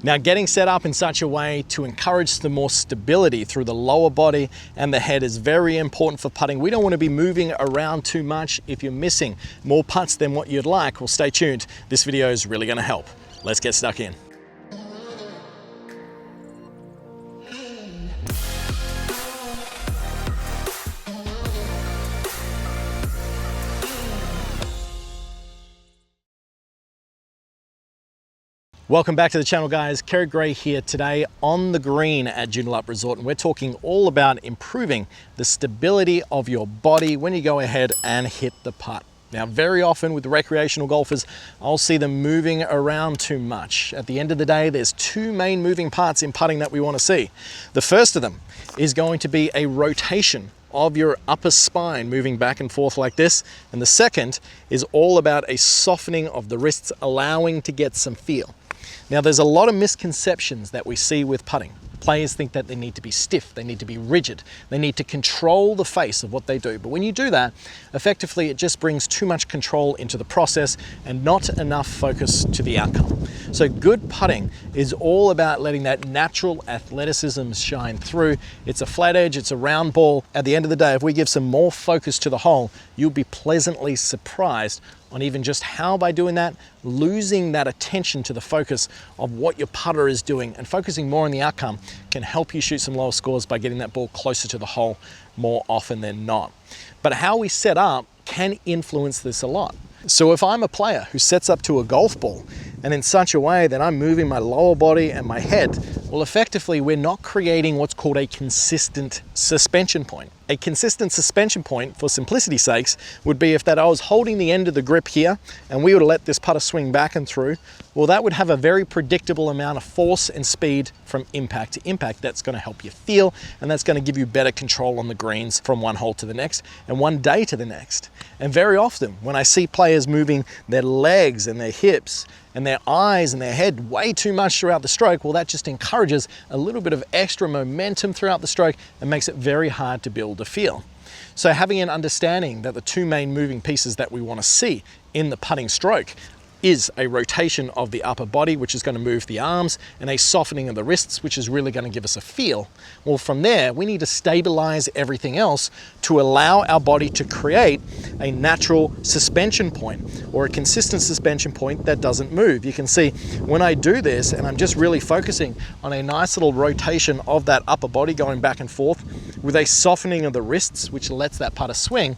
Now, getting set up in such a way to encourage the more stability through the lower body and the head is very important for putting. We don't want to be moving around too much. If you're missing more putts than what you'd like, well, stay tuned. This video is really going to help. Let's get stuck in. Welcome back to the channel, guys. Kerrod Gray here today on the green at Joondalup Resort, and we're talking all about improving the stability of your body when you go ahead and hit the putt. Now, very often with recreational golfers, I'll see them moving around too much. At the end of the day, there's two main moving parts in putting that we want to see. The first of them is going to be a rotation of your upper spine moving back and forth like this. And the second is all about a softening of the wrists, allowing to get some feel. Now, there's a lot of misconceptions that we see with putting. Players think that they need to be stiff, they need to be rigid, they need to control the face of what they do. But when you do that, effectively it just brings too much control into the process and not enough focus to the outcome. So good putting is all about letting that natural athleticism shine through. It's a flat edge, it's a round ball. At the end of the day, if we give some more focus to the hole, you'll be pleasantly surprised on even just how, by doing that, losing that attention to the focus of what your putter is doing and focusing more on the outcome can help you shoot some lower scores by getting that ball closer to the hole more often than not. But how we set up can influence this a lot. So if I'm a player who sets up to a golf ball and in such a way that I'm moving my lower body and my head, well, effectively we're not creating what's called a consistent suspension point. A consistent suspension point, for simplicity's sakes, would be if that I was holding the end of the grip here and we were to let this putter swing back and through, well, that would have a very predictable amount of force and speed from impact to impact. That's going to help you feel, and that's going to give you better control on the greens from one hole to the next and one day to the next. And very often when I see players moving their legs and their hips and their eyes and their head way too much throughout the stroke, well, that just encourages a little bit of extra momentum throughout the stroke and makes it very hard to build a feel. So having an understanding that the two main moving pieces that we want to see in the putting stroke is a rotation of the upper body, which is going to move the arms, and a softening of the wrists, which is really going to give us a feel. Well, from there, we need to stabilize everything else to allow our body to create a natural suspension point or a consistent suspension point that doesn't move. You can see when I do this and I'm just really focusing on a nice little rotation of that upper body going back and forth with a softening of the wrists, which lets that putter swing,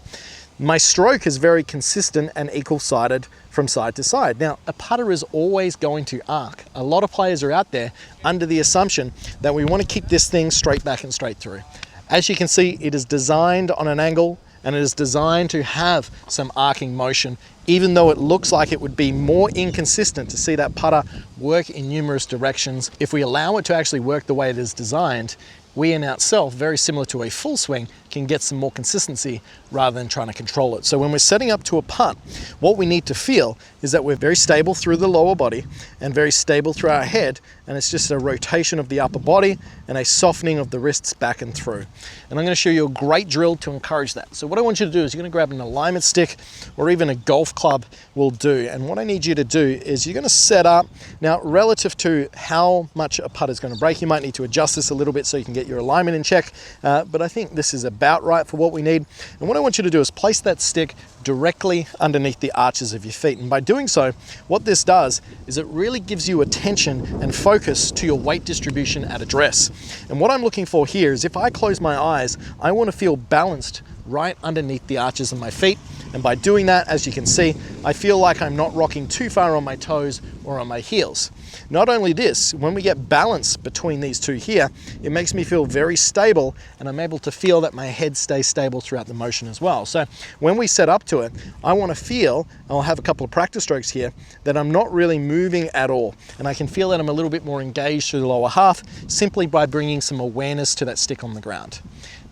my stroke is very consistent and equal-sided from side to side. Now, a putter is always going to arc. A lot of players are out there under the assumption that we want to keep this thing straight back and straight through. As you can see, it is designed on an angle and it is designed to have some arcing motion, even though it looks like it would be more inconsistent to see that putter work in numerous directions. If we allow it to actually work the way it is designed, we in itself, very similar to a full swing, can get some more consistency rather than trying to control it. So when we're setting up to a putt, what we need to feel is that we're very stable through the lower body and very stable through our head, and it's just a rotation of the upper body and a softening of the wrists back and through. And I'm going to show you a great drill to encourage that. So what I want you to do is you're going to grab an alignment stick or even a golf club will do. And what I need you to do is you're going to set up, now relative to how much a putt is going to break, you might need to adjust this a little bit so you can get your alignment in check, but I think this is about right for what we need. And what I want you to do is place that stick directly underneath the arches of your feet. And by doing so, what this does is it really gives you attention and focus to your weight distribution at address. And what I'm looking for here is if I close my eyes, I want to feel balanced right underneath the arches of my feet. And by doing that, as you can see, I feel like I'm not rocking too far on my toes or on my heels. Not only this, when we get balance between these two here, it makes me feel very stable, and I'm able to feel that my head stays stable throughout the motion as well. So when we set up to it, I want to feel, I'll have a couple of practice strokes here, that I'm not really moving at all. And I can feel that I'm a little bit more engaged through the lower half simply by bringing some awareness to that stick on the ground.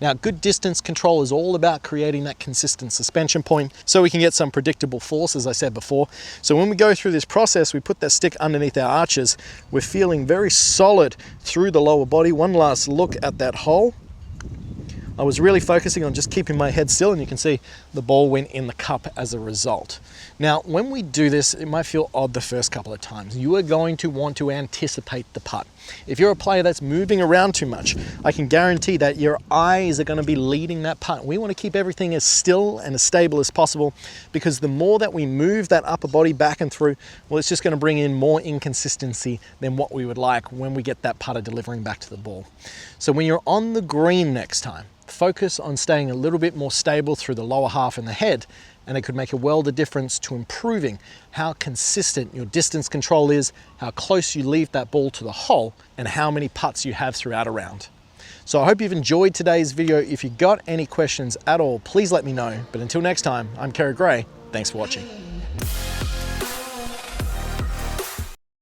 Now, good distance control is all about creating that consistent suspension point so we can get some predictable force, as I said before. So when we go through this process, we put that stick underneath our arches. We're feeling very solid through the lower body. One last look at that hole. I was really focusing on just keeping my head still, and you can see the ball went in the cup as a result. Now, when we do this, it might feel odd the first couple of times. You are going to want to anticipate the putt. If you're a player that's moving around too much, I can guarantee that your eyes are going to be leading that putt. We want to keep everything as still and as stable as possible, because the more that we move that upper body back and through, well, it's just going to bring in more inconsistency than what we would like when we get that putter delivering back to the ball. So when you're on the green next time, focus on staying a little bit more stable through the lower half and the head, and it could make a world of difference to improving how consistent your distance control is, how close you leave that ball to the hole, and how many putts you have throughout a round. So I hope you've enjoyed today's video. If you got any questions at all, please let me know. But until next time, I'm Kerrod Gray. Thanks for watching.